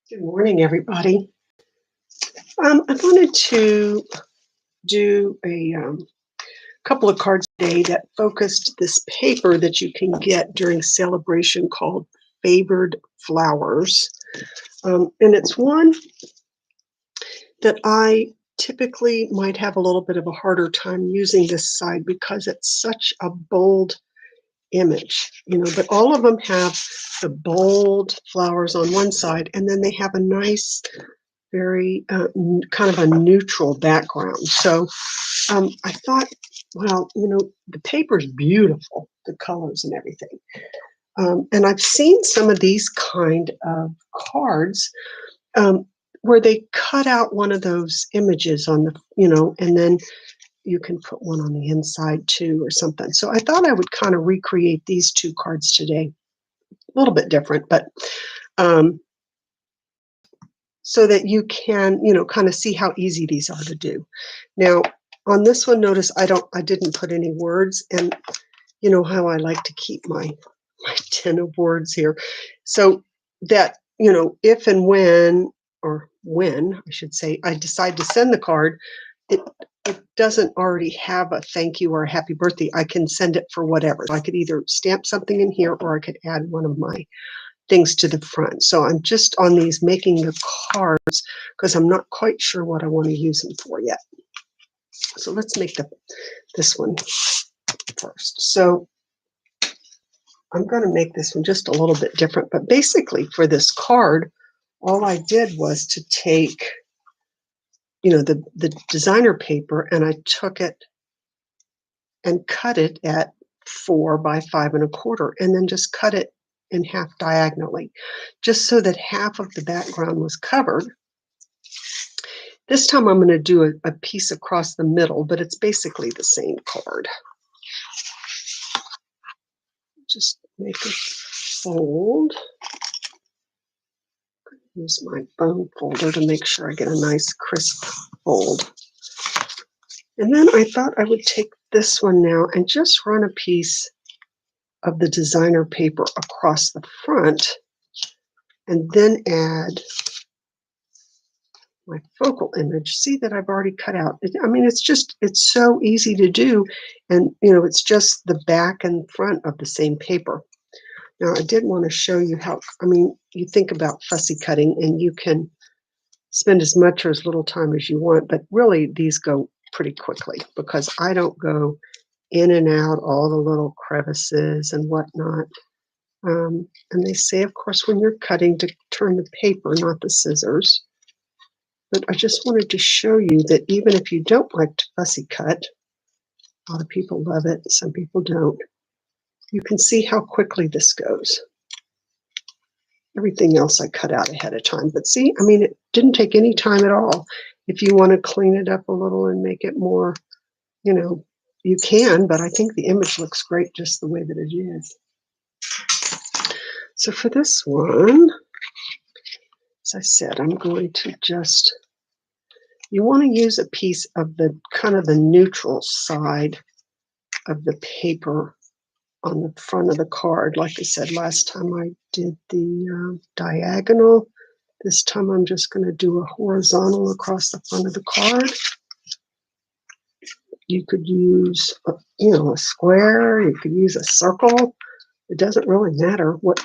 Good morning, everybody. I wanted to do a couple of cards today that focused this paper that you can get during celebration called Favored Flowers. And it's one that I typically might have a little bit of a harder time using this side because it's such a bold image, but all of them have the bold flowers on one side, and then they have a nice very kind of a neutral background. So I thought, well, the paper's beautiful, the colors and everything. And I've seen some of these kind of cards where they cut out one of those images on and then you can put one on the inside too or something. So I thought I would kind of recreate these two cards today. A little bit different, but so that you can, kind of see how easy these are to do. Now, on this one, notice I didn't put any words, and you know how I like to keep my 10 of words here. So that, if and when, or when, I should say, I decide to send the card, it doesn't already have a thank you or a happy birthday. I can send it for whatever. I could either stamp something in here or I could add one of my things to the front. So I'm just on these making the cards because I'm not quite sure what I want to use them for yet. So let's make this one first. So I'm going to make this one just a little bit different, but basically for this card, all I did was to take, the designer paper, and I took it and cut it at 4 by 5 1/4, and then just cut it in half diagonally, just so that half of the background was covered. This time I'm going to do a piece across the middle, but it's basically the same card. Just make it fold. Use my bone folder to make sure I get a nice crisp fold. And then I thought I would take this one now and just run a piece of the designer paper across the front and then add my focal image. See that I've already cut out. It's so easy to do. And, it's just the back and front of the same paper. Now, I did want to show you how, you think about fussy cutting and you can spend as much or as little time as you want, but really these go pretty quickly because I don't go in and out all the little crevices and whatnot. And they say, of course, when you're cutting, to turn the paper, not the scissors. But I just wanted to show you that even if you don't like to fussy cut, a lot of people love it, some people don't, you can see how quickly this goes. Everything else I cut out ahead of time. But see, it didn't take any time at all. If you want to clean it up a little and make it more, you can, but I think the image looks great just the way that it is. So for this one, as I said, I'm going to just, you want to use a piece of the kind of the neutral side of the paper on the front of the card. Like I said, last time I did the diagonal. This time I'm just going to do a horizontal across the front of the card. You could use, a square. You could use a circle. It doesn't really matter what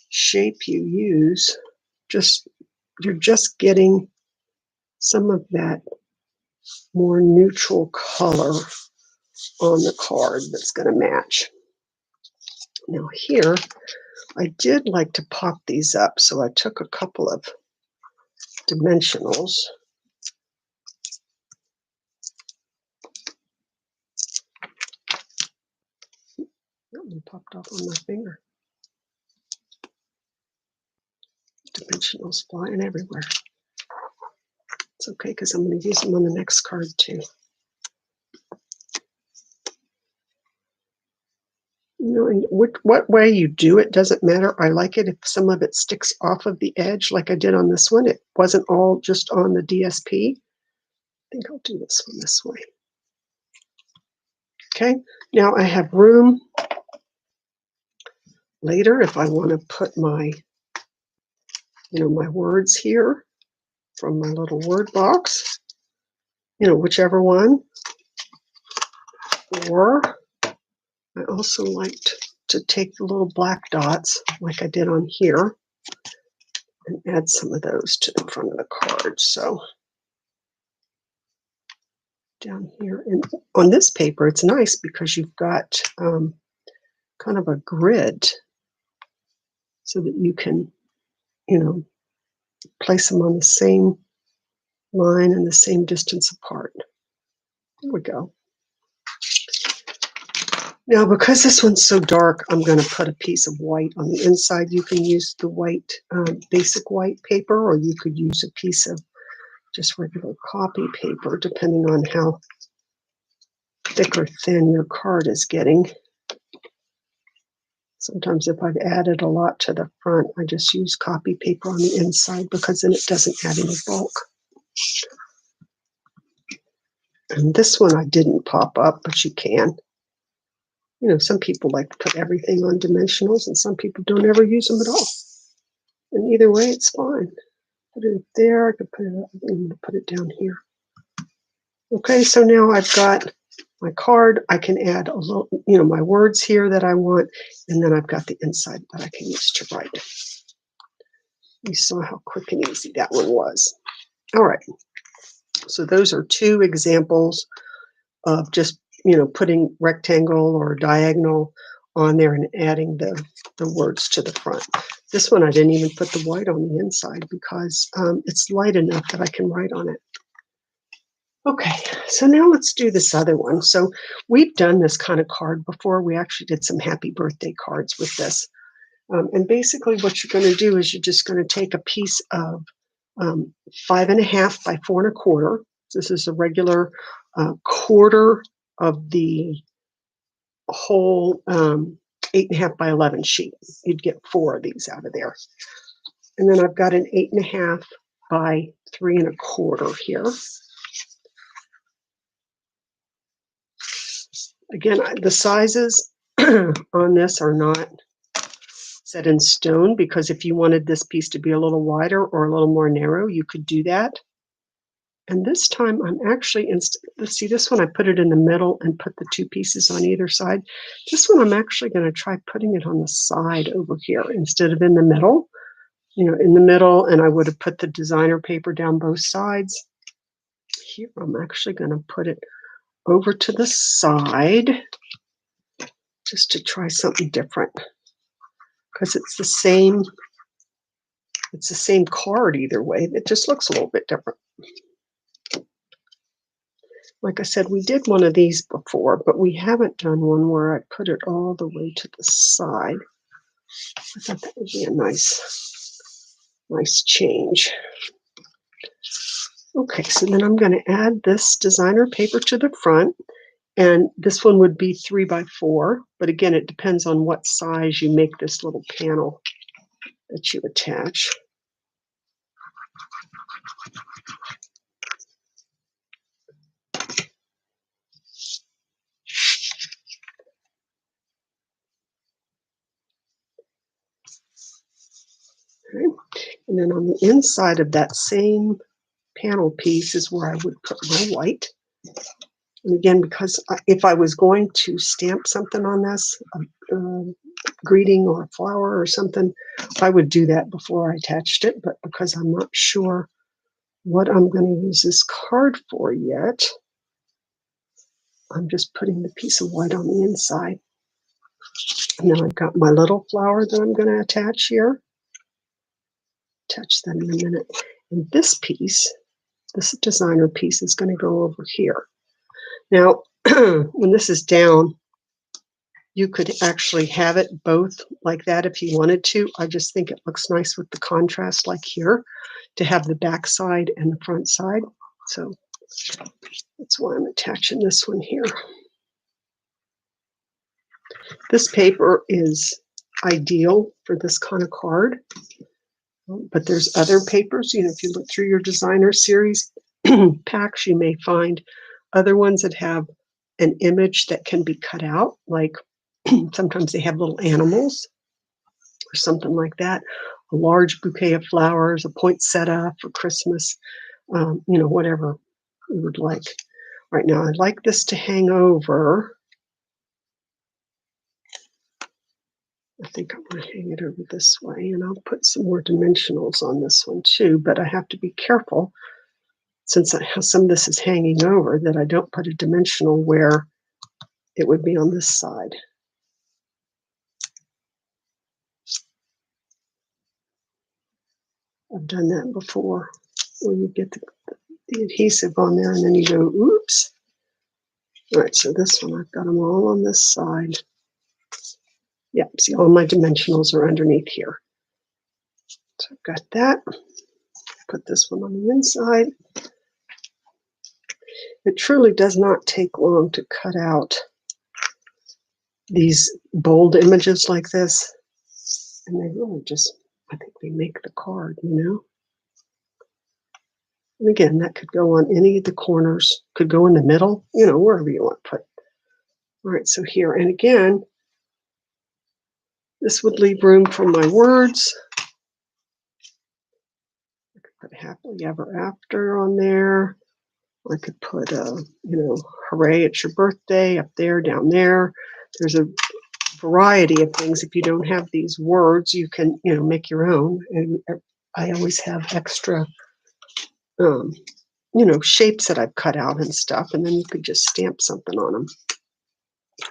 shape you use. You're just getting some of that more neutral color on the card that's going to match. Now here, I did like to pop these up, so I took a couple of dimensionals. That one popped off on my finger. Dimensionals flying everywhere. It's okay because I'm going to use them on the next card too. And what way you do it doesn't matter. I like it if some of it sticks off of the edge like I did on this one. It wasn't all just on the DSP. I think I'll do this one this way. Okay, now I have room later if I want to put my my words here from my little word box, whichever one. Or I also liked to take the little black dots like I did on here and add some of those to the front of the card. So down here, and on this paper, it's nice because you've got kind of a grid so that you can, place them on the same line and the same distance apart. There we go. Now, because this one's so dark, I'm going to put a piece of white on the inside. You can use the white, basic white paper, or you could use a piece of just regular copy paper, depending on how thick or thin your card is getting. Sometimes if I've added a lot to the front, I just use copy paper on the inside because then it doesn't add any bulk. And this one I didn't pop up, but you can. Some people like to put everything on dimensionals and some people don't ever use them at all. And either way, it's fine. Put it there, I could put it up, I'm going to put it down here. Okay, so now I've got my card. I can add a little, my words here that I want, and then I've got the inside that I can use to write. You saw how quick and easy that one was. All right, so those are two examples of just, putting rectangle or diagonal on there and adding the words to the front. This one I didn't even put the white on the inside because it's light enough that I can write on it. Okay, so now let's do this other one. So we've done this kind of card before. We actually did some happy birthday cards with this. And basically what you're going to do is you're just going to take a piece of 5.5 by 4.25. This is a regular quarter of the whole 8.5 by 11 sheet. You'd get 4 of these out of there. And then I've got an 8.5 by 3.25 here. Again, the sizes on this are not set in stone because if you wanted this piece to be a little wider or a little more narrow, you could do that. And this time I'm actually, see this one, I put it in the middle and put the 2 pieces on either side. This one I'm actually going to try putting it on the side over here instead of in the middle. In the middle, and I would have put the designer paper down both sides. Here I'm actually going to put it over to the side just to try something different because it's the same card either way. It just looks a little bit different. Like I said, we did one of these before, but we haven't done one where I put it all the way to the side. I thought that would be a nice change. Okay, so then I'm going to add this designer paper to the front, and this one would be 3 by 4, but again, it depends on what size you make this little panel that you attach. Okay. And then on the inside of that same panel piece is where I would put my white. And again, because if I was going to stamp something on this, a greeting or a flower or something, I would do that before I attached it. But because I'm not sure what I'm going to use this card for yet, I'm just putting the piece of white on the inside. And then I've got my little flower that I'm going to attach here. Attach that in a minute. And this piece, this designer piece, is going to go over here. Now, when this is down, you could actually have it both like that if you wanted to. I just think it looks nice with the contrast like here to have the back side and the front side. So that's why I'm attaching this one here. This paper is ideal for this kind of card, but there's other papers. If you look through your designer series packs, you may find other ones that have an image that can be cut out, like sometimes they have little animals. or something like that. A large bouquet of flowers, a poinsettia for Christmas, whatever you would like. Right now, I'd like this to hang over. I think I'm going to hang it over this way, and I'll put some more dimensionals on this one too, but I have to be careful since some of this is hanging over that I don't put a dimensional where it would be on this side. I've done that before, where you get the adhesive on there and then you go, oops. All right, so this one, I've got them all on this side. Yeah, see, all my dimensionals are underneath here. So I've got that. Put this one on the inside. It truly does not take long to cut out these bold images like this. And they really just, I think they make the card, And again, that could go on any of the corners, could go in the middle, wherever you want to put. All right, so here, and again, this would leave room for my words. I could put happily ever after on there. I could put, hooray, it's your birthday up there, down there. There's a variety of things. If you don't have these words, you can, make your own. And I always have extra, shapes that I've cut out and stuff. And then you could just stamp something on them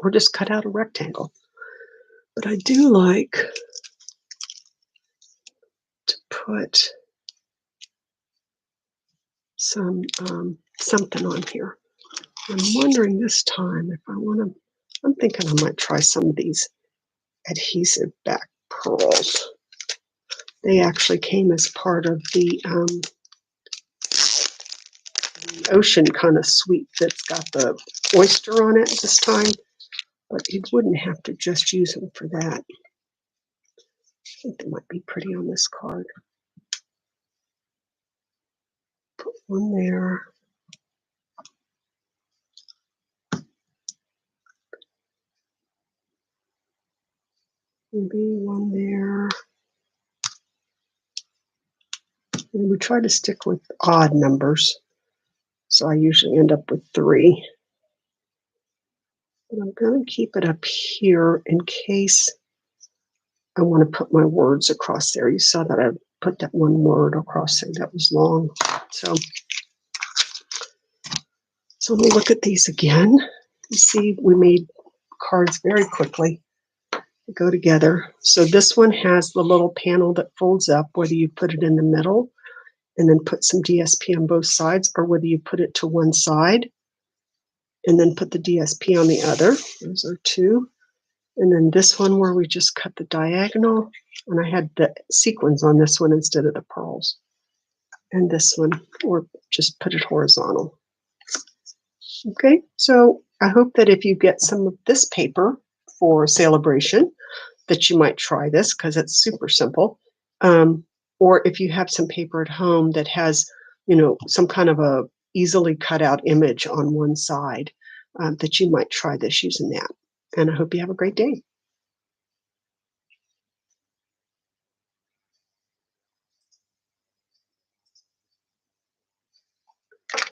or just cut out a rectangle. But I do like to put some something on here. I'm wondering this time if I want to, I'm thinking I might try some of these adhesive back pearls. They actually came as part of the ocean kind of sweet that's got the oyster on it this time, but you wouldn't have to just use them for that. I think they might be pretty on this card. Put one there. Maybe one there. And we try to stick with odd numbers. So I usually end up with 3. But I'm going to keep it up here in case I want to put my words across there. You saw that I put that one word across there that was long. So let me look at these again. You see, we made cards very quickly. They go together. So this one has the little panel that folds up, whether you put it in the middle and then put some DSP on both sides, or whether you put it to one side and then put the DSP on the other. Those are 2. And then this one where we just cut the diagonal, and I had the sequins on this one instead of the pearls. And this one, or just put it horizontal. Okay, so I hope that if you get some of this paper for celebration, that you might try this because it's super simple. Or if you have some paper at home that has, some kind of a easily cut out image on one side, that you might try this using that. And I hope you have a great day.